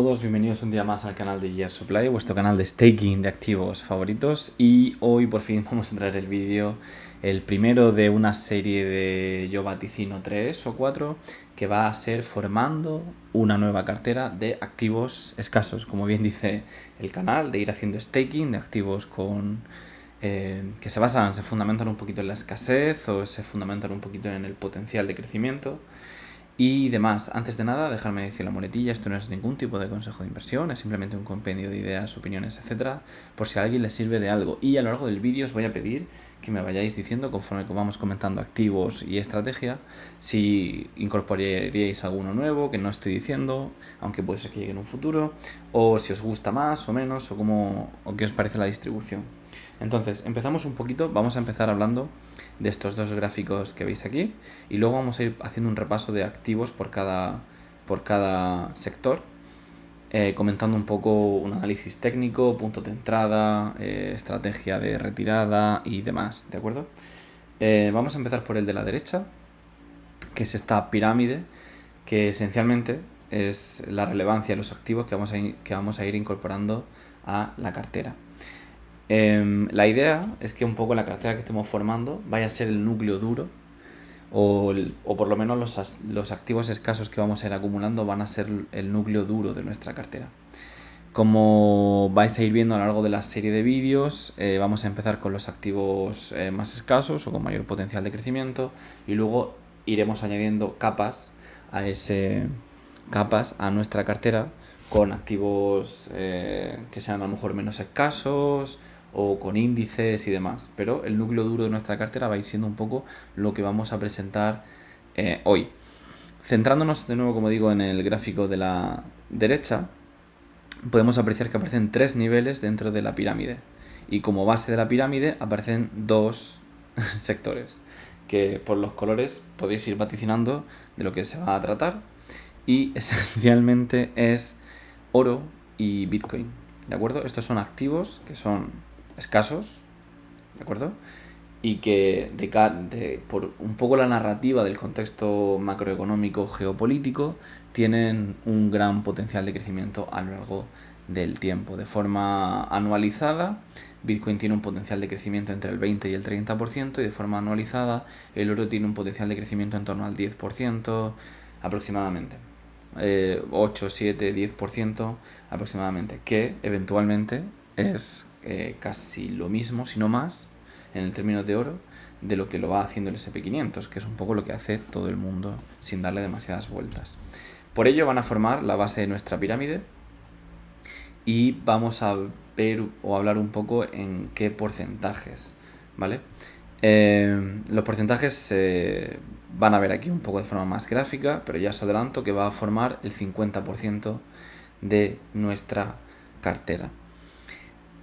Todos bienvenidos un día más al canal de Year Supply, vuestro canal de staking de activos favoritos, y hoy por fin vamos a traer el vídeo, el primero de una serie de, yo vaticino 3 o 4, que va a ser formando una nueva cartera de activos escasos, como bien dice el canal, de ir haciendo staking de activos que se fundamentan un poquito en la escasez o se fundamentan un poquito en el potencial de crecimiento y demás. Antes de nada, dejarme decir la muletilla, esto no es ningún tipo de consejo de inversión, es simplemente un compendio de ideas, opiniones, etcétera, por si a alguien le sirve de algo. Y a lo largo del vídeo os voy a pedir que me vayáis diciendo, conforme vamos comentando activos y estrategia, si incorporaríais alguno nuevo que no estoy diciendo, aunque puede ser que llegue en un futuro, o si os gusta más o menos, o qué os parece la distribución. Entonces, empezamos un poquito, vamos a empezar hablando de estos dos gráficos que veis aquí y luego vamos a ir haciendo un repaso de activos por cada sector, comentando un poco un análisis técnico, punto de entrada, estrategia de retirada y demás, ¿de acuerdo? Vamos a empezar por el de la derecha, que es esta pirámide, que esencialmente es la relevancia de los activos que vamos a ir incorporando a la cartera. La idea es que un poco la cartera que estemos formando vaya a ser el núcleo duro o por lo menos los activos escasos que vamos a ir acumulando van a ser el núcleo duro de nuestra cartera. Como vais a ir viendo a lo largo de la serie de vídeos, vamos a empezar con los activos más escasos o con mayor potencial de crecimiento y luego iremos añadiendo capas a nuestra cartera con activos que sean a lo mejor menos escasos o con índices y demás. Pero el núcleo duro de nuestra cartera va a ir siendo un poco lo que vamos a presentar hoy. Centrándonos de nuevo, como digo, en el gráfico de la derecha, podemos apreciar que aparecen 3 niveles dentro de la pirámide. Y como base de la pirámide aparecen 2 sectores, que por los colores podéis ir vaticinando de lo que se va a tratar. Y esencialmente es oro y Bitcoin, ¿de acuerdo? Estos son activos que son escasos, ¿de acuerdo? Y que por un poco la narrativa del contexto macroeconómico geopolítico tienen un gran potencial de crecimiento a lo largo del tiempo. De forma anualizada, Bitcoin tiene un potencial de crecimiento entre el 20 y el 30%, y de forma anualizada el oro tiene un potencial de crecimiento en torno al 10% aproximadamente. 8, 7, 10% aproximadamente, que eventualmente es casi lo mismo, si no más, en el término de oro, de lo que lo va haciendo el SP500, que es un poco lo que hace todo el mundo sin darle demasiadas vueltas. Por ello van a formar la base de nuestra pirámide y vamos a ver o hablar un poco en qué porcentajes, ¿vale? Los porcentajes se van a ver aquí un poco de forma más gráfica, pero ya os adelanto que va a formar el 50% de nuestra cartera.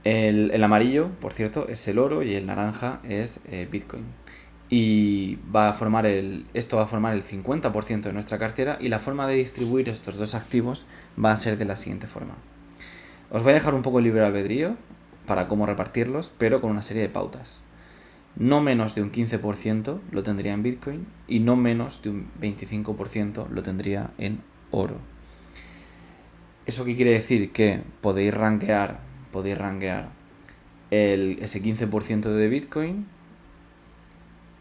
El amarillo, por cierto, es el oro y el naranja es Bitcoin. Y esto va a formar el 50% de nuestra cartera, y la forma de distribuir estos dos activos va a ser de la siguiente forma. Os voy a dejar un poco el libre albedrío para cómo repartirlos, pero con una serie de pautas. No menos de un 15% lo tendría en Bitcoin y no menos de un 25% lo tendría en oro. ¿Eso qué quiere decir? Que podéis rankear ese 15% de Bitcoin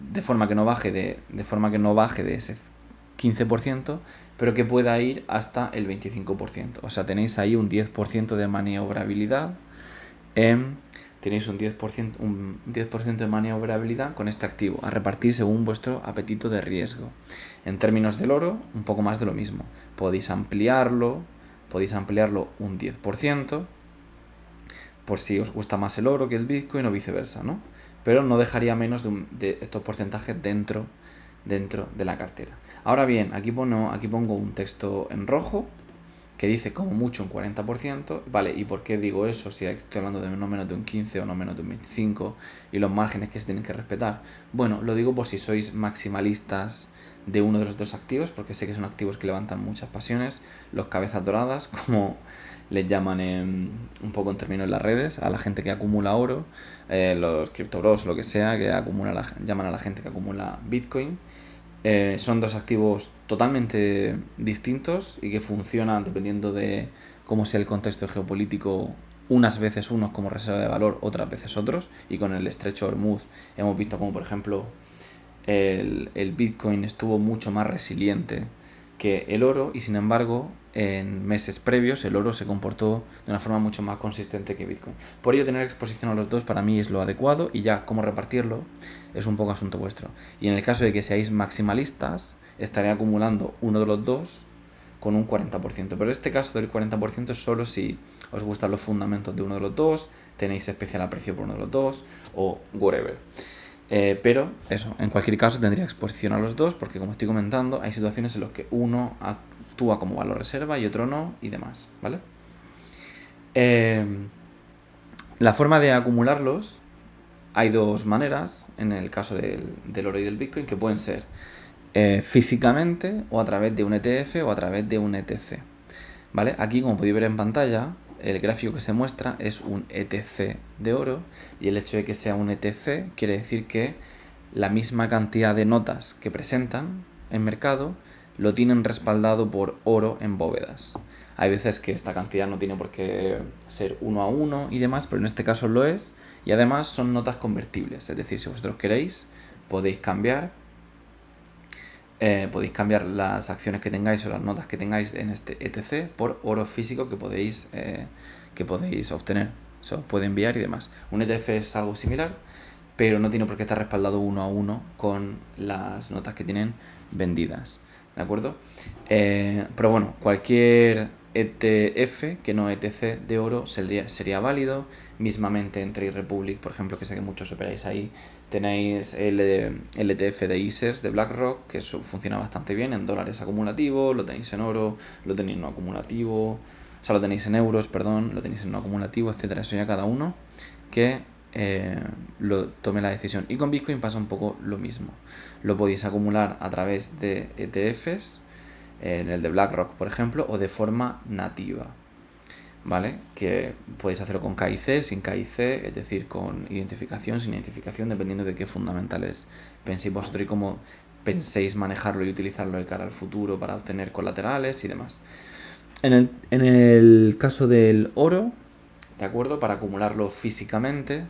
de forma que no baje de ese 15%, pero que pueda ir hasta el 25%. O sea, tenéis ahí un 10% de maniobrabilidad. Tenéis un 10% de maniobrabilidad con este activo, a repartir según vuestro apetito de riesgo. En términos del oro, un poco más de lo mismo. Podéis ampliarlo un 10%, por si os gusta más el oro que el Bitcoin o viceversa, ¿no? Pero no dejaría menos de estos porcentajes dentro de la cartera. Ahora bien, aquí pongo un texto en rojo que dice como mucho un 40%, ¿vale? ¿Y por qué digo eso? Si estoy hablando de no menos de un 15 o no menos de un 25 y los márgenes que se tienen que respetar. Bueno, lo digo por si sois maximalistas de uno de los dos activos, porque sé que son activos que levantan muchas pasiones, los cabezas doradas, como les llaman un poco en términos en las redes, a la gente que acumula oro, los criptobros, lo que sea, llaman a la gente que acumula Bitcoin. Son dos activos totalmente distintos y que funcionan dependiendo de cómo sea el contexto geopolítico, unas veces unos como reserva de valor, otras veces otros, y con el estrecho Hormuz hemos visto como por ejemplo el Bitcoin estuvo mucho más resiliente que el oro, y sin embargo en meses previos el oro se comportó de una forma mucho más consistente que Bitcoin. Por ello, tener exposición a los dos para mí es lo adecuado, y ya cómo repartirlo es un poco asunto vuestro. Y en el caso de que seáis maximalistas, estaré acumulando uno de los dos con un 40%. Pero en este caso del 40% es solo si os gustan los fundamentos de uno de los dos, tenéis especial aprecio por uno de los dos, o whatever. Pero eso, en cualquier caso tendría exposición a los dos, porque como estoy comentando, hay situaciones en las que uno actúa como valor reserva y otro no, y demás, ¿vale? La forma de acumularlos, hay dos maneras en el caso del oro y del Bitcoin, que pueden ser físicamente, o a través de un ETF o a través de un ETC, ¿vale? Aquí, como podéis ver en pantalla, el gráfico que se muestra es un ETC de oro, y el hecho de que sea un ETC quiere decir que la misma cantidad de notas que presentan en mercado lo tienen respaldado por oro en bóvedas. Hay veces que esta cantidad no tiene por qué ser 1 a 1 y demás, pero en este caso lo es, y además son notas convertibles, es decir, si vosotros queréis podéis cambiar las acciones que tengáis o las notas que tengáis en este ETC por oro físico que podéis obtener. Se os puede enviar y demás. Un ETF es algo similar, pero no tiene por qué estar respaldado 1 a 1 con las notas que tienen vendidas, ¿de acuerdo? Pero bueno, cualquier ETF que no ETC de oro sería válido. Mismamente en Trade Republic, por ejemplo, que sé que muchos operáis ahí, tenéis el ETF de ICERS de BlackRock, que eso funciona bastante bien en dólares acumulativos, lo tenéis en oro, lo tenéis no acumulativo, o sea, lo tenéis en euros, perdón, lo tenéis en no acumulativo, etcétera. Eso ya cada uno que lo tome la decisión. Y con Bitcoin pasa un poco lo mismo. Lo podéis acumular a través de ETFs, en el de BlackRock, por ejemplo, o de forma nativa, ¿vale? Que podéis hacerlo con KIC, sin KIC, es decir, con identificación, sin identificación, dependiendo de qué fundamentales penséis vosotros y cómo penséis manejarlo y utilizarlo de cara al futuro para obtener colaterales y demás. En el caso del oro, ¿de acuerdo? Para acumularlo físicamente,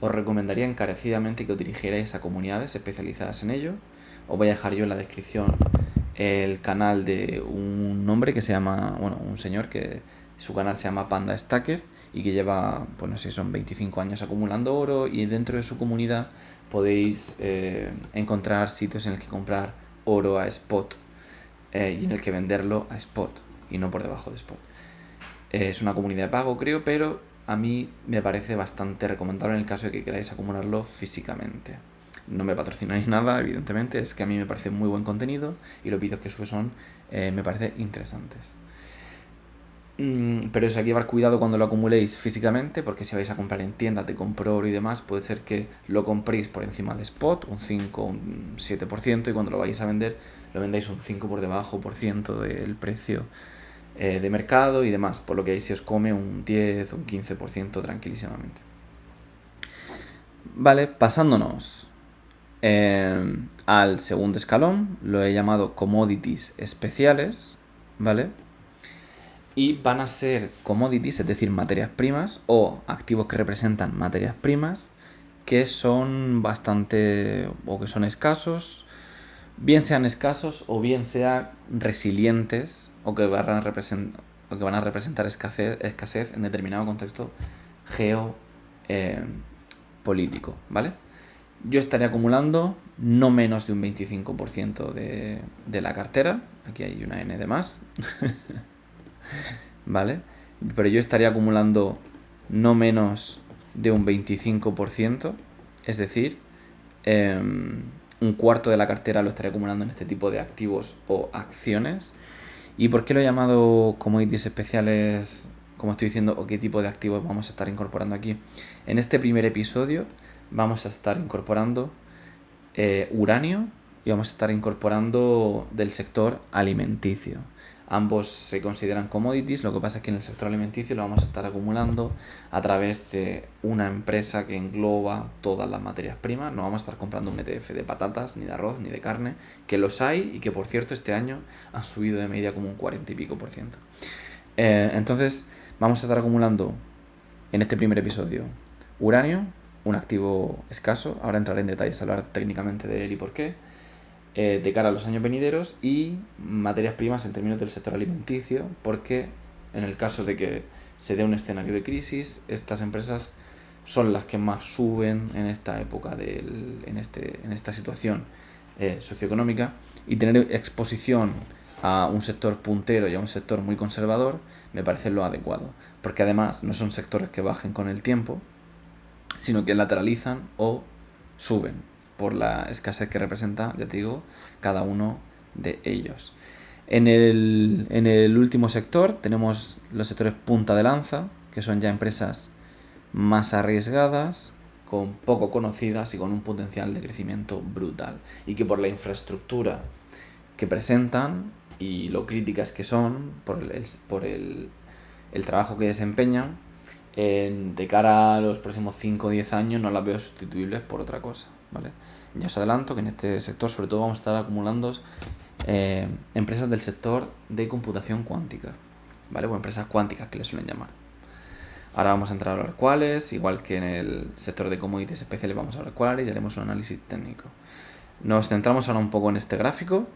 os recomendaría encarecidamente que os dirigierais a comunidades especializadas en ello. Os voy a dejar yo en la descripción el canal de un hombre que se llama, bueno, un señor que su canal se llama Panda Stacker y que lleva, pues no sé, son 25 años acumulando oro, y dentro de su comunidad podéis encontrar sitios en el que comprar oro a spot y en el que venderlo a spot y no por debajo de spot. Es una comunidad de pago, creo, pero a mí me parece bastante recomendable en el caso de que queráis acumularlo físicamente. No me patrocináis nada, evidentemente, es que a mí me parece muy buen contenido y los vídeos que sube son, me parece, interesantes. Pero eso, hay que llevar cuidado cuando lo acumuléis físicamente, porque si vais a comprar en tiendas de compro oro y demás, puede ser que lo compréis por encima de spot, un 5 o un 7%, y cuando lo vais a vender, lo vendáis un 5 por debajo por ciento del precio de mercado y demás, por lo que ahí se os come un 10 o un 15% tranquilísimamente. Vale, pasándonos al segundo escalón, lo he llamado commodities especiales, ¿vale? Y van a ser commodities, es decir, materias primas o activos que representan materias primas que son bastante, o que son escasos, bien sean escasos o bien sean resilientes, o que van a representar escasez en determinado contexto geopolítico, ¿vale? Yo estaría acumulando no menos de un 25% de la cartera. Aquí hay una N de más. ¿Vale? Pero yo estaría acumulando no menos de un 25%, es decir, un cuarto de la cartera lo estaría acumulando en este tipo de activos o acciones. ¿Y por qué lo he llamado commodities especiales, como estoy diciendo, o qué tipo de activos vamos a estar incorporando aquí? En este primer episodio vamos a estar incorporando uranio, y vamos a estar incorporando del sector alimenticio. Ambos se consideran commodities, lo que pasa es que en el sector alimenticio lo vamos a estar acumulando a través de una empresa que engloba todas las materias primas. No vamos a estar comprando un ETF de patatas, ni de arroz, ni de carne, que los hay y que por cierto este año han subido de media como un 40 y pico por ciento. Entonces vamos a estar acumulando en este primer episodio uranio, un activo escaso. Ahora entraré en detalles a hablar técnicamente de él y por qué. De cara a los años venideros, y materias primas en términos del sector alimenticio, porque en el caso de que se dé un escenario de crisis, estas empresas son las que más suben en esta época, en esta situación socioeconómica, y tener exposición a un sector puntero y a un sector muy conservador me parece lo adecuado, porque además no son sectores que bajen con el tiempo, sino que lateralizan o suben por la escasez que representa, ya te digo, cada uno de ellos. En el último sector tenemos los sectores punta de lanza, que son ya empresas más arriesgadas, con poco conocidas y con un potencial de crecimiento brutal. Y que por la infraestructura que presentan y lo críticas que son, por el trabajo que desempeñan, de cara a los próximos 5 o 10 años no las veo sustituibles por otra cosa, ¿vale? Ya os adelanto que en este sector sobre todo vamos a estar acumulando empresas del sector de computación cuántica, ¿vale? O empresas cuánticas que les suelen llamar. Ahora vamos a entrar a hablar cuáles, igual que en el sector de commodities especiales vamos a hablar cuáles y haremos un análisis técnico. Nos centramos ahora un poco en este gráfico,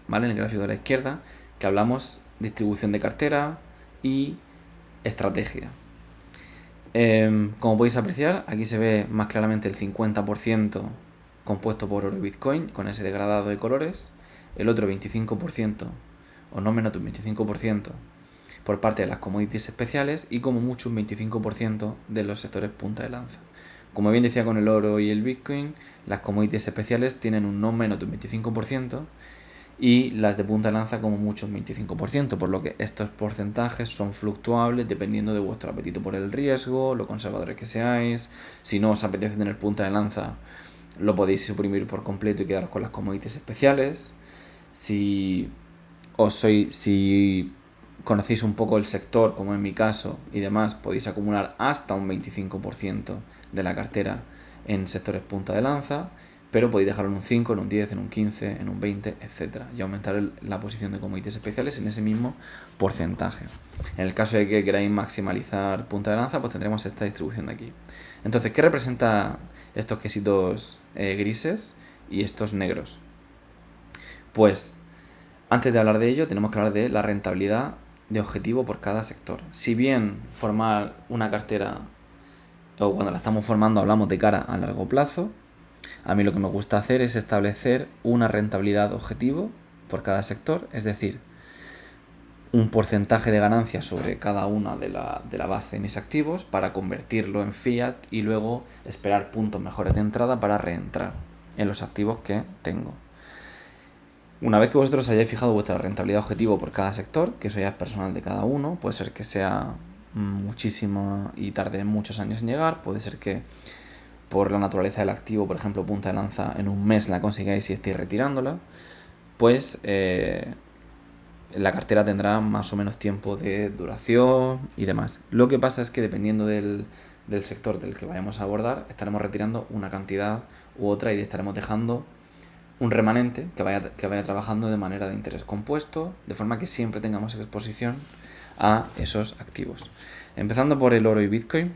¿vale? En el gráfico de la izquierda, que hablamos distribución de cartera y estrategia. Como podéis apreciar, aquí se ve más claramente el 50% compuesto por oro y Bitcoin, con ese degradado de colores, el otro 25%, o no menos de un 25%, por parte de las commodities especiales y como mucho un 25% de los sectores punta de lanza. Como bien decía con el oro y el Bitcoin, las commodities especiales tienen un no menos de un 25%, y las de punta de lanza como mucho un 25%, por lo que estos porcentajes son fluctuables dependiendo de vuestro apetito por el riesgo, lo conservadores que seáis. Si no os apetece tener punta de lanza, lo podéis suprimir por completo y quedaros con las commodities especiales. Si conocéis un poco el sector, como en mi caso y demás, podéis acumular hasta un 25% de la cartera en sectores punta de lanza, pero podéis dejarlo en un 5, en un 10, en un 15, en un 20, etc. Y aumentar la posición de commodities especiales en ese mismo porcentaje. En el caso de que queráis maximalizar punta de lanza, pues tendremos esta distribución de aquí. Entonces, ¿qué representa estos quesitos grises y estos negros? Pues, antes de hablar de ello, tenemos que hablar de la rentabilidad de objetivo por cada sector. Si bien formar una cartera, o cuando la estamos formando hablamos de cara a largo plazo, a mí lo que me gusta hacer es establecer una rentabilidad objetivo por cada sector, es decir, un porcentaje de ganancia sobre cada una de la base de mis activos para convertirlo en fiat y luego esperar puntos mejores de entrada para reentrar en los activos que tengo. Una vez que vosotros hayáis fijado vuestra rentabilidad objetivo por cada sector, que eso ya es personal de cada uno, puede ser que sea muchísimo y tarde muchos años en llegar, puede ser que por la naturaleza del activo, por ejemplo, punta de lanza, en un mes la consigáis y estéis retirándola, pues la cartera tendrá más o menos tiempo de duración y demás. Lo que pasa es que dependiendo del sector del que vayamos a abordar, estaremos retirando una cantidad u otra y estaremos dejando un remanente que vaya trabajando de manera de interés compuesto, de forma que siempre tengamos exposición a esos activos. Empezando por el oro y Bitcoin,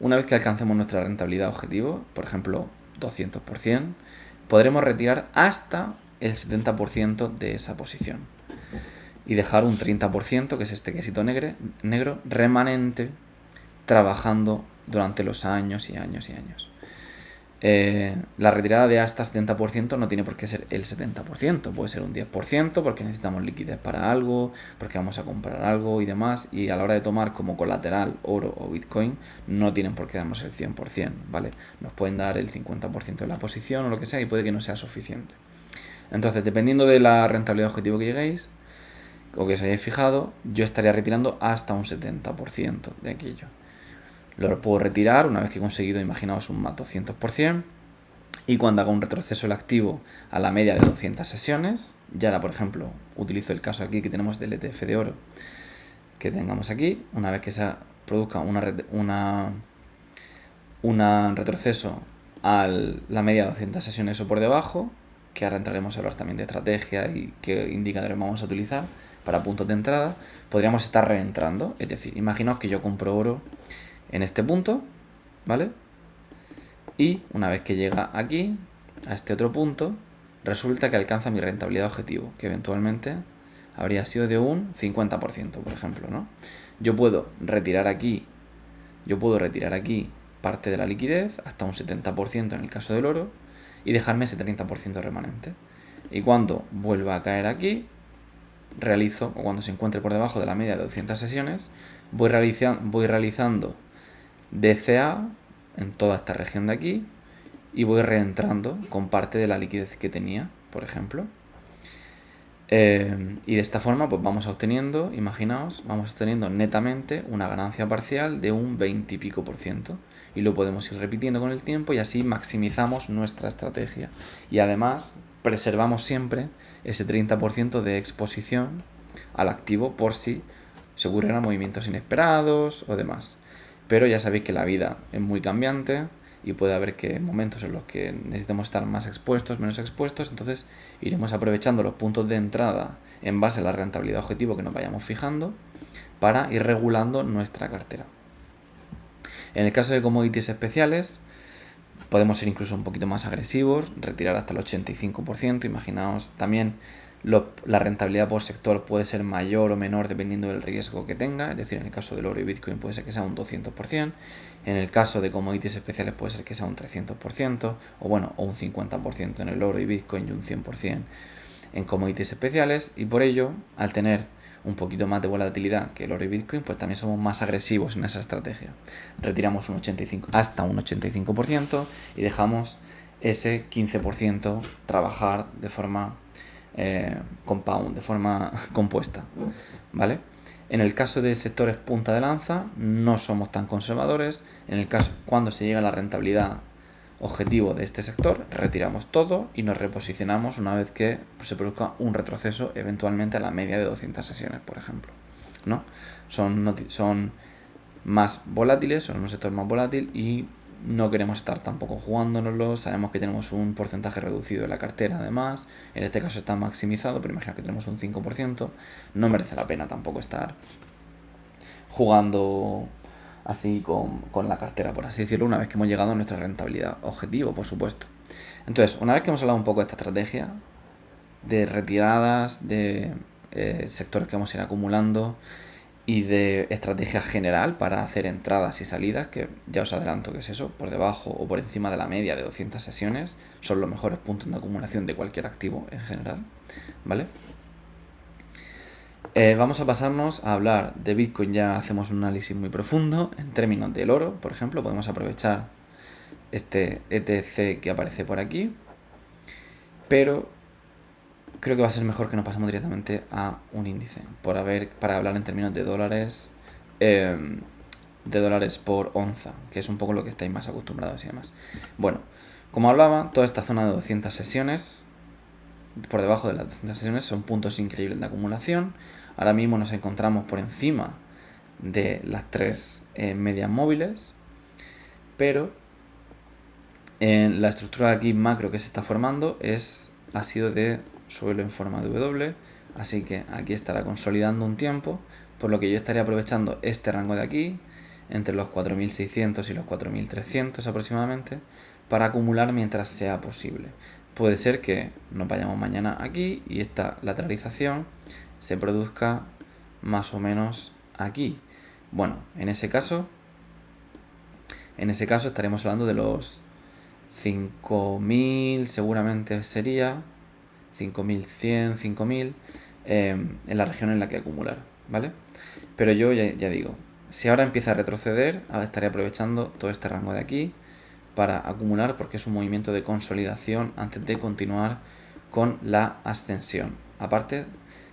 una vez que alcancemos nuestra rentabilidad objetivo, por ejemplo 200%, podremos retirar hasta el 70% de esa posición y dejar un 30%, que es este quesito negro, remanente, trabajando durante los años y años y años. La retirada de hasta 70% no tiene por qué ser el 70%, puede ser un 10% porque necesitamos liquidez para algo, porque vamos a comprar algo y demás, y a la hora de tomar como colateral oro o Bitcoin no tienen por qué darnos el 100%, ¿vale? Nos pueden dar el 50% de la posición o lo que sea y puede que no sea suficiente. Entonces, dependiendo de la rentabilidad objetivo que lleguéis o que os hayáis fijado, yo estaría retirando hasta un 70% de aquello. Lo puedo retirar una vez que he conseguido, imaginaos, un más 200%, Y cuando haga un retroceso el activo a la media de 200 sesiones, ya ahora, por ejemplo, utilizo el caso aquí que tenemos del ETF de oro, que tengamos aquí, una vez que se produzca un retroceso a la media de 200 sesiones o por debajo, que ahora entraremos a hablar también de estrategia y qué indicadores vamos a utilizar para puntos de entrada, podríamos estar reentrando. Es decir, imaginaos que yo compro oro en este punto, ¿vale? Y una vez que llega aquí, a este otro punto, resulta que alcanza mi rentabilidad objetivo, que eventualmente habría sido de un 50%, por ejemplo, ¿no? Yo puedo retirar aquí parte de la liquidez, hasta un 70% en el caso del oro, y dejarme ese 30% remanente. Y cuando vuelva a caer aquí, o cuando se encuentre por debajo de la media de 200 sesiones, voy realizando DCA en toda esta región de aquí y voy reentrando con parte de la liquidez que tenía, por ejemplo. Y de esta forma pues vamos obteniendo netamente una ganancia parcial de un 20 y pico %. Y lo podemos ir repitiendo con el tiempo y así maximizamos nuestra estrategia. Y además preservamos siempre ese 30% de exposición al activo por si se ocurrieran movimientos inesperados o demás. Pero ya sabéis que la vida es muy cambiante y puede haber momentos en los que necesitemos estar más expuestos, menos expuestos, entonces iremos aprovechando los puntos de entrada en base a la rentabilidad objetivo que nos vayamos fijando para ir regulando nuestra cartera. En el caso de commodities especiales, podemos ser incluso un poquito más agresivos, retirar hasta el 85%, imaginaos también la rentabilidad por sector puede ser mayor o menor dependiendo del riesgo que tenga, es decir, en el caso del oro y Bitcoin puede ser que sea un 200%, en el caso de commodities especiales puede ser que sea un 300%, o un 50% en el oro y Bitcoin y un 100% en commodities especiales, y por ello, al tener un poquito más de volatilidad que el oro y Bitcoin, pues también somos más agresivos en esa estrategia. Retiramos hasta un 85% y dejamos ese 15% trabajar de forma compound, de forma compuesta, ¿vale? En el caso de sectores punta de lanza no somos tan conservadores. En el caso cuando se llega a la rentabilidad objetivo de este sector, retiramos todo y nos reposicionamos una vez que se produzca un retroceso eventualmente a la media de 200 sesiones, por ejemplo, ¿no? Son más volátiles, son un sector más volátil y no queremos estar tampoco jugándonoslo. Sabemos que tenemos un porcentaje reducido de la cartera, además en este caso está maximizado, pero imagina que tenemos un 5%, no merece la pena tampoco estar jugando así con la cartera, por así decirlo, una vez que hemos llegado a nuestra rentabilidad objetivo, por supuesto. Entonces, una vez que hemos hablado un poco de esta estrategia, de retiradas, de sectores que vamos a ir acumulando y de estrategia general para hacer entradas y salidas, que ya os adelanto que es eso, por debajo o por encima de la media de 200 sesiones, son los mejores puntos de acumulación de cualquier activo en general, ¿vale? Vamos a pasarnos a hablar de Bitcoin, ya hacemos un análisis muy profundo. En términos del oro, por ejemplo, podemos aprovechar este ETC que aparece por aquí, pero creo que va a ser mejor que nos pasemos directamente a un índice, para hablar en términos de dólares por onza, que es un poco lo que estáis más acostumbrados y demás. Bueno, como hablaba, toda esta zona de 200 sesiones, por debajo de las 200 sesiones, son puntos increíbles de acumulación. Ahora mismo nos encontramos por encima de las tres medias móviles, pero en la estructura de aquí macro que se está formando ha sido de suelo en forma de W, así que aquí estará consolidando un tiempo, por lo que yo estaría aprovechando este rango de aquí, entre los 4.600 y los 4.300 aproximadamente, para acumular mientras sea posible. Puede ser que nos vayamos mañana aquí y esta lateralización se produzca más o menos aquí. Bueno, en ese caso estaremos hablando de los 5.000, seguramente sería 5.100, 5.000 en la región en la que acumular, ¿vale? Pero yo ya digo, si ahora empieza a retroceder, estaré aprovechando todo este rango de aquí para acumular, porque es un movimiento de consolidación antes de continuar con la ascensión. Aparte,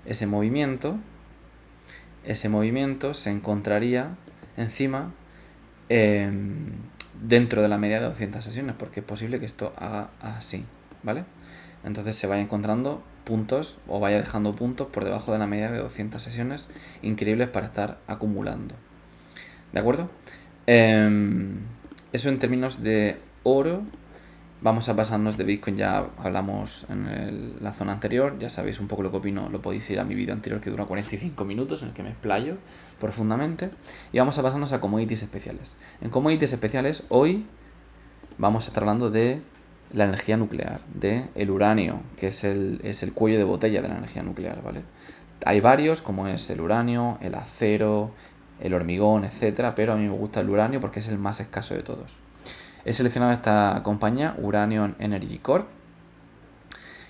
ese movimiento se encontraría encima dentro de la media de 200 sesiones, porque es posible que esto haga así, ¿vale? Entonces se vaya encontrando puntos o vaya dejando puntos por debajo de la media de 200 sesiones increíbles para estar acumulando. ¿De acuerdo? Eso en términos de oro. Vamos a pasarnos de Bitcoin, ya hablamos en la zona anterior, ya sabéis un poco lo que opino, lo podéis ir a mi vídeo anterior que dura 45 minutos en el que me explayo profundamente. Y vamos a pasarnos a commodities especiales. En commodities especiales hoy vamos a estar hablando de la energía nuclear, de el uranio, que es el cuello de botella de la energía nuclear, ¿vale? Hay varios, como es el uranio, el acero, el hormigón, etcétera, pero a mí me gusta el uranio porque es el más escaso de todos. He seleccionado esta compañía, Uranium Energy Corp,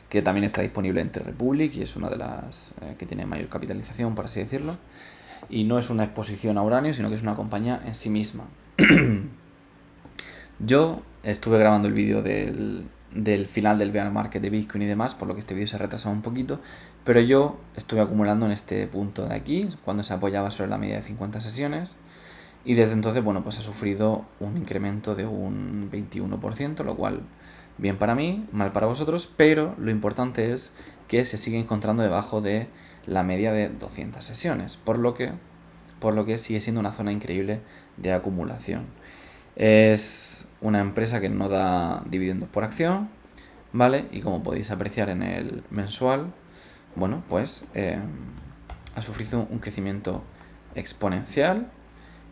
que también está disponible en T-Republic y es una de las que tiene mayor capitalización, por así decirlo. Y no es una exposición a uranio, sino que es una compañía en sí misma. Yo estuve grabando el vídeo del final del bear market de Bitcoin y demás, por lo que este vídeo se ha retrasado un poquito, pero yo estuve acumulando en este punto de aquí, cuando se apoyaba sobre la media de 50 sesiones. Y desde entonces, bueno, pues ha sufrido un incremento de un 21%, lo cual bien para mí, mal para vosotros, pero lo importante es que se sigue encontrando debajo de la media de 200 sesiones, por lo que sigue siendo una zona increíble de acumulación. Es una empresa que no da dividendos por acción, ¿vale? Y como podéis apreciar en el mensual, bueno, pues ha sufrido un crecimiento exponencial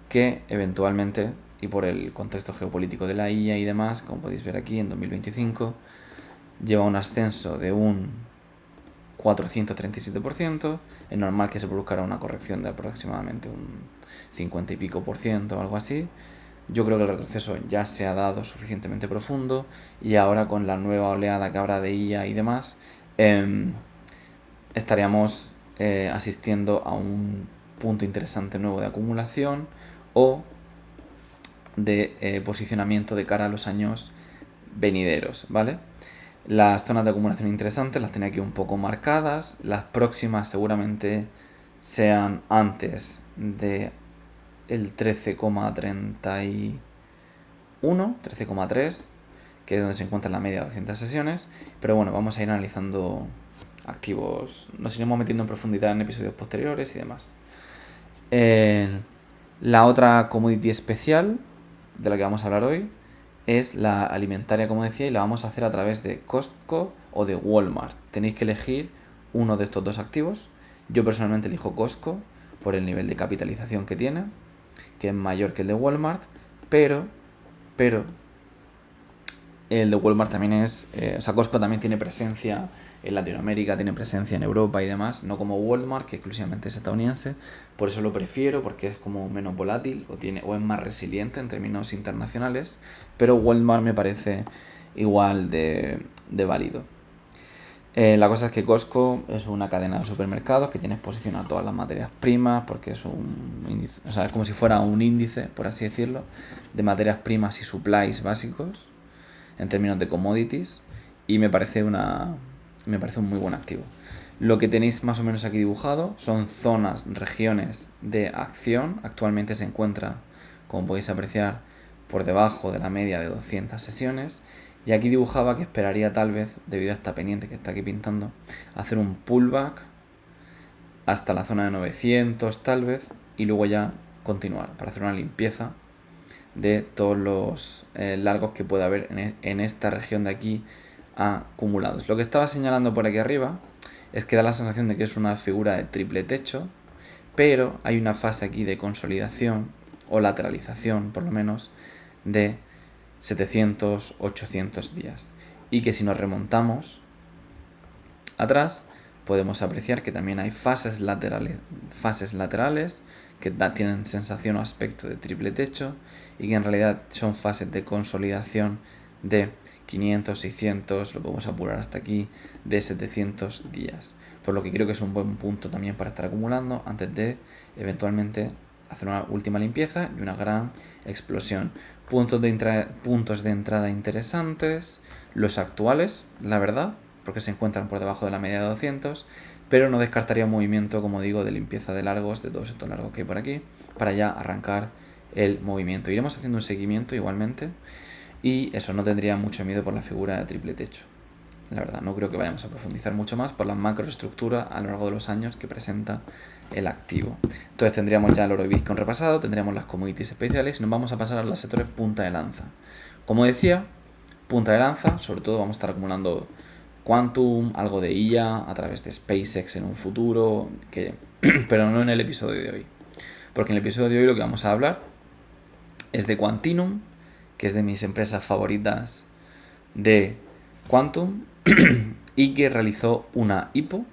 que eventualmente, y por el contexto geopolítico de la IA y demás, como podéis ver aquí en 2025, lleva un ascenso de un 437%. Es normal que se produzca una corrección de aproximadamente un 50 y pico por ciento o algo así. Yo creo que el retroceso ya se ha dado suficientemente profundo y ahora con la nueva oleada que habrá de IA y demás, estaríamos asistiendo a un punto interesante nuevo de acumulación o de posicionamiento de cara a los años venideros, ¿vale? Las zonas de acumulación interesantes las tenía aquí un poco marcadas. Las próximas seguramente sean antes de el 13,31, 13,3, que es donde se encuentra la media de 200 sesiones. Pero bueno, vamos a ir analizando activos. Nos iremos metiendo en profundidad en episodios posteriores y demás. La otra commodity especial de la que vamos a hablar hoy es la alimentaria, como decía, y la vamos a hacer a través de Costco o de Walmart. Tenéis que elegir uno de estos dos activos. Yo personalmente elijo Costco por el nivel de capitalización que tiene, que es mayor que el de Walmart, pero el de Walmart también es, Costco también tiene presencia en Latinoamérica, tiene presencia en Europa y demás, no como Walmart, que exclusivamente es estadounidense. Por eso lo prefiero, porque es como menos volátil o es más resiliente en términos internacionales, pero Walmart me parece igual de válido. La cosa es que Costco es una cadena de supermercados que tiene exposición a todas las materias primas, porque es un índice, o sea, es como si fuera un índice, por así decirlo, de materias primas y supplies básicos en términos de commodities, y me parece un muy buen activo. Lo que tenéis más o menos aquí dibujado son zonas, regiones de acción. Actualmente se encuentra, como podéis apreciar, por debajo de la media de 200 sesiones. Y aquí dibujaba que esperaría tal vez, debido a esta pendiente que está aquí pintando, hacer un pullback hasta la zona de 900 tal vez, y luego ya continuar para hacer una limpieza de todos los largos que pueda haber en esta región de aquí acumulados. Lo que estaba señalando por aquí arriba es que da la sensación de que es una figura de triple techo, pero hay una fase aquí de consolidación o lateralización, por lo menos, de 700, 800 días. Y que si nos remontamos atrás, podemos apreciar que también hay fases laterales que tienen sensación o aspecto de triple techo y que en realidad son fases de consolidación de 500, 600, lo podemos apurar hasta aquí, de 700 días. Por lo que creo que es un buen punto también para estar acumulando antes de eventualmente hacer una última limpieza y una gran explosión. Puntos de entrada interesantes, los actuales, la verdad, porque se encuentran por debajo de la media de 200, pero no descartaría un movimiento, como digo, de limpieza de largos, de todos estos largos que hay por aquí, para ya arrancar el movimiento. Iremos haciendo un seguimiento igualmente y eso, no tendría mucho miedo por la figura de triple techo. La verdad, no creo que vayamos a profundizar mucho más por la macroestructura a lo largo de los años que presenta el activo. Entonces tendríamos ya el oro y Bitcoin repasado, tendríamos las commodities especiales y nos vamos a pasar a los sectores punta de lanza. Como decía, punta de lanza, sobre todo vamos a estar acumulando Quantum, algo de IA a través de SpaceX en un futuro, pero no en el episodio de hoy. Porque en el episodio de hoy lo que vamos a hablar es de Quantinum, que es de mis empresas favoritas de Quantum y que realizó una IPO,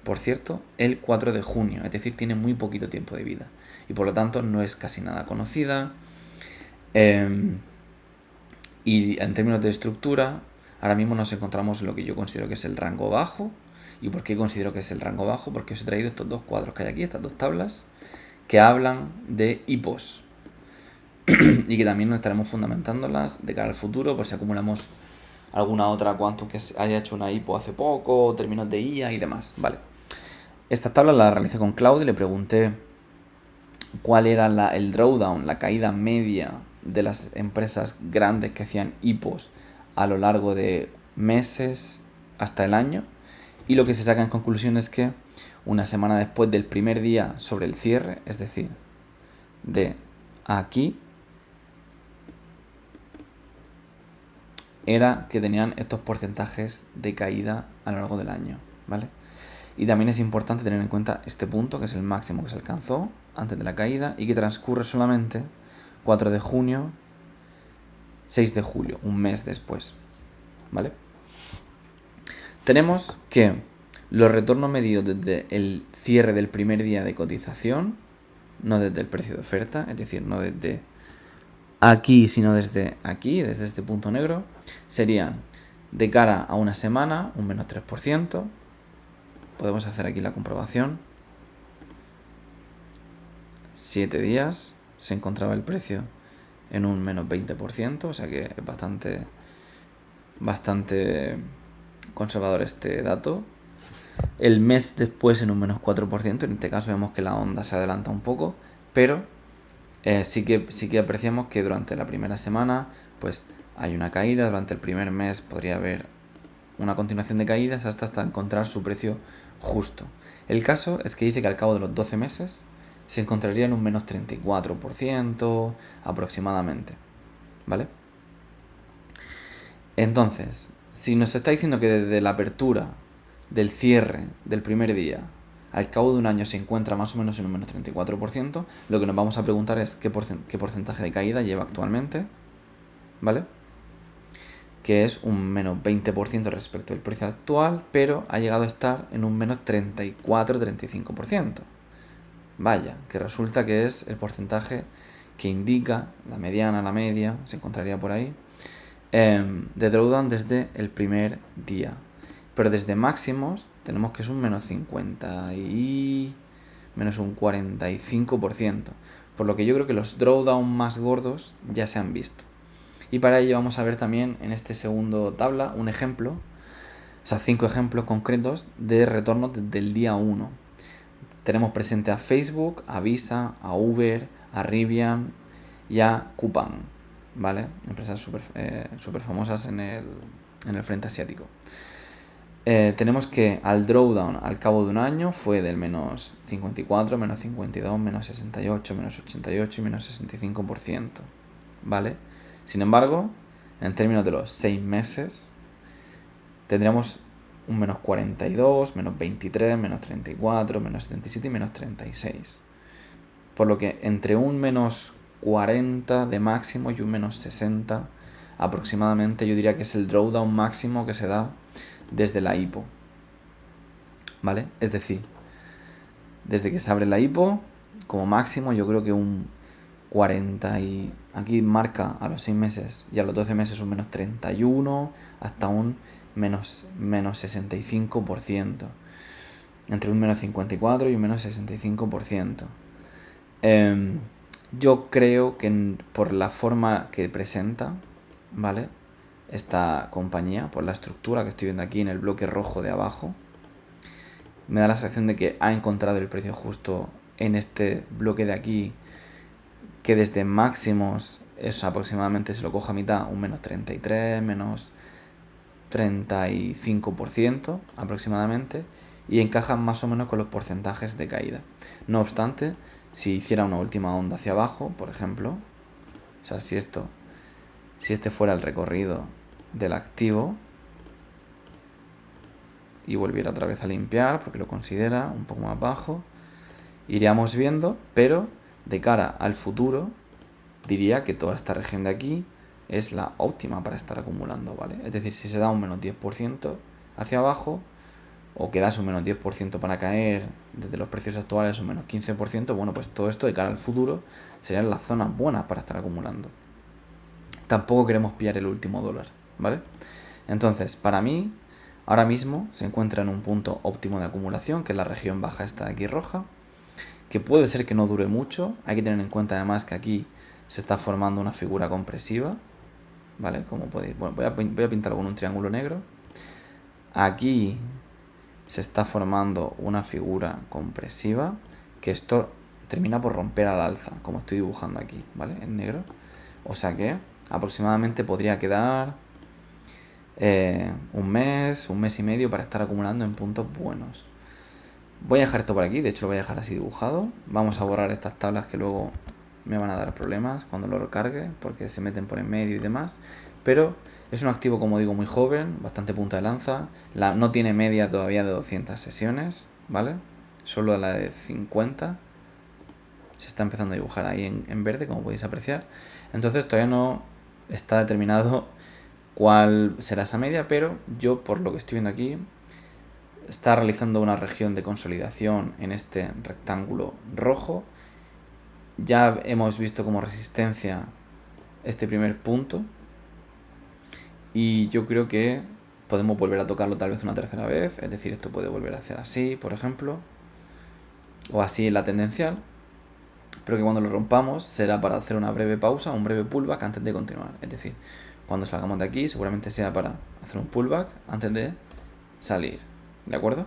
por cierto, el 4 de junio, es decir, tiene muy poquito tiempo de vida y por lo tanto no es casi nada conocida. Y en términos de estructura, ahora mismo nos encontramos en lo que yo considero que es el rango bajo. ¿Y por qué considero que es el rango bajo? Porque os he traído estos dos cuadros que hay aquí, estas dos tablas, que hablan de IPOs y que también estaremos fundamentándolas de cara al futuro, por si acumulamos alguna otra Quantum que haya hecho una IPO hace poco, términos de IA y demás. Vale. Esta tabla la realicé con Claudio y le pregunté cuál era el drawdown, la caída media de las empresas grandes que hacían IPOs a lo largo de meses hasta el año. Y lo que se saca en conclusión es que una semana después del primer día sobre el cierre, es decir, de aquí, era que tenían estos porcentajes de caída a lo largo del año, ¿vale? Y también es importante tener en cuenta este punto, que es el máximo que se alcanzó antes de la caída y que transcurre solamente 4 de junio, 6 de julio, un mes después, ¿vale? Tenemos que los retornos medidos desde el cierre del primer día de cotización, no desde el precio de oferta, es decir, no desde aquí, sino desde aquí, desde este punto negro, serían de cara a una semana un menos 3%. Podemos hacer aquí la comprobación. 7 días se encontraba el precio en un menos 20%, o sea que es bastante conservador este dato. El mes después en un menos 4%, en este caso vemos que la onda se adelanta un poco, pero sí que apreciamos que durante la primera semana pues hay una caída, durante el primer mes podría haber una continuación de caídas hasta encontrar su precio justo. El caso es que dice que al cabo de los 12 meses se encontraría en un menos 34% aproximadamente, ¿vale? Entonces, si nos está diciendo que desde la apertura del cierre del primer día al cabo de un año se encuentra más o menos en un menos 34%, lo que nos vamos a preguntar es qué porcentaje de caída lleva actualmente, ¿vale? Que es un menos 20% respecto al precio actual, pero ha llegado a estar en un menos 34-35%. Vaya, que resulta que es el porcentaje que indica la mediana, la media, se encontraría por ahí, de drawdown desde el primer día. Pero desde máximos tenemos que es un menos 50 y menos un 45%. Por lo que yo creo que los drawdown más gordos ya se han visto. Y para ello vamos a ver también en este segundo tabla un ejemplo, o sea, 5 ejemplos concretos de retorno desde el día 1. Tenemos presente a Facebook, a Visa, a Uber, a Rivian y a Coupang, ¿vale? Empresas súper famosas en el frente asiático. Tenemos que al drawdown al cabo de un año fue del menos 54, menos 52, menos 68, menos 88 y menos 65%, ¿vale? Sin embargo, en términos de los 6 meses, tendríamos un menos 42, menos 23, menos 34, menos 77 y menos 36. Por lo que entre un menos 40 de máximo y un menos 60 aproximadamente, yo diría que es el drawdown máximo que se da desde la IPO, ¿vale? Es decir, desde que se abre la IPO, como máximo, yo creo que un 40 y aquí marca a los 6 meses y a los 12 meses un menos 31 hasta un menos 65%, entre un menos 54 y un menos 65%. Yo creo que por la forma que presenta, ¿vale? Esta compañía, por la estructura que estoy viendo aquí en el bloque rojo de abajo, me da la sensación de que ha encontrado el precio justo en este bloque de aquí, que desde máximos es aproximadamente, se lo cojo a mitad, un menos 33, menos 35% aproximadamente, y encajan más o menos con los porcentajes de caída. No obstante, si hiciera una última onda hacia abajo, por ejemplo, o sea, si este fuera el recorrido del activo y volviera otra vez a limpiar, porque lo considera un poco más bajo, iríamos viendo, pero de cara al futuro, diría que toda esta región de aquí es la óptima para estar acumulando, ¿vale? Es decir, si se da un menos 10% hacia abajo, o que das un menos 10% para caer desde los precios actuales, un menos 15%, bueno, pues todo esto de cara al futuro serían las zonas buenas para estar acumulando. Tampoco queremos pillar el último dólar, ¿vale? Entonces, para mí, ahora mismo se encuentra en un punto óptimo de acumulación, que es la región baja esta de aquí roja, que puede ser que no dure mucho. Hay que tener en cuenta además que aquí se está formando una figura compresiva, ¿vale? Como podéis, bueno, voy a pintarlo con un triángulo negro. Aquí se está formando una figura compresiva, que esto termina por romper al alza, como estoy dibujando aquí, ¿vale? En negro. O sea que aproximadamente podría quedar un mes y medio para estar acumulando en puntos buenos. Voy a dejar esto por aquí, de hecho lo voy a dejar así dibujado. Vamos a borrar estas tablas que luego me van a dar problemas cuando lo recargue, porque se meten por en medio y demás. Pero es un activo, como digo, muy joven, bastante punta de lanza. No tiene media todavía de 200 sesiones, ¿vale? Solo la de 50. Se está empezando a dibujar ahí en verde, como podéis apreciar. Entonces todavía no está determinado cuál será esa media, pero yo, por lo que estoy viendo aquí, está realizando una región de consolidación en este rectángulo rojo. Ya hemos visto como resistencia este primer punto, y yo creo que podemos volver a tocarlo tal vez una tercera vez. Es decir, esto puede volver a hacer así, por ejemplo, o así en la tendencial, pero que cuando lo rompamos será para hacer una breve pausa, un breve pullback antes de continuar. Es decir, cuando salgamos de aquí seguramente sea para hacer un pullback antes de salir, ¿de acuerdo?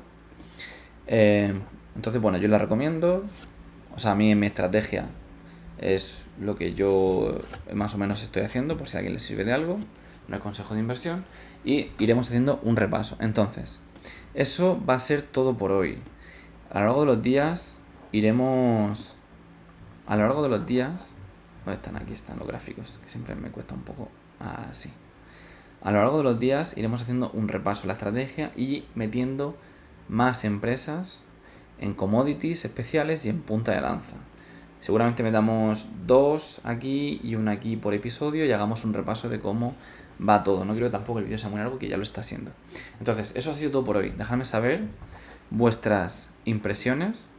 Entonces, bueno, yo la recomiendo. O sea, a mí en mi estrategia es lo que yo más o menos estoy haciendo, por si a alguien le sirve de algo. No es consejo de inversión. Y iremos haciendo un repaso. Entonces, eso va a ser todo por hoy. A lo largo de los días iremos... A lo largo de los días... ¿Dónde están? Aquí están los gráficos, que siempre me cuesta un poco así. A lo largo de los días iremos haciendo un repaso de la estrategia y metiendo más empresas en commodities especiales y en punta de lanza. Seguramente metamos 2 aquí y 1 aquí por episodio y hagamos un repaso de cómo va todo. No quiero tampoco que el vídeo sea muy largo, que ya lo está haciendo. Entonces, eso ha sido todo por hoy. Dejadme saber vuestras impresiones.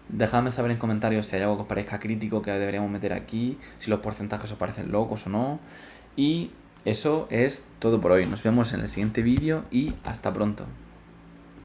Dejadme saber en comentarios si hay algo que os parezca crítico que deberíamos meter aquí, si los porcentajes os parecen locos o no. Y eso es todo por hoy. Nos vemos en el siguiente vídeo y hasta pronto.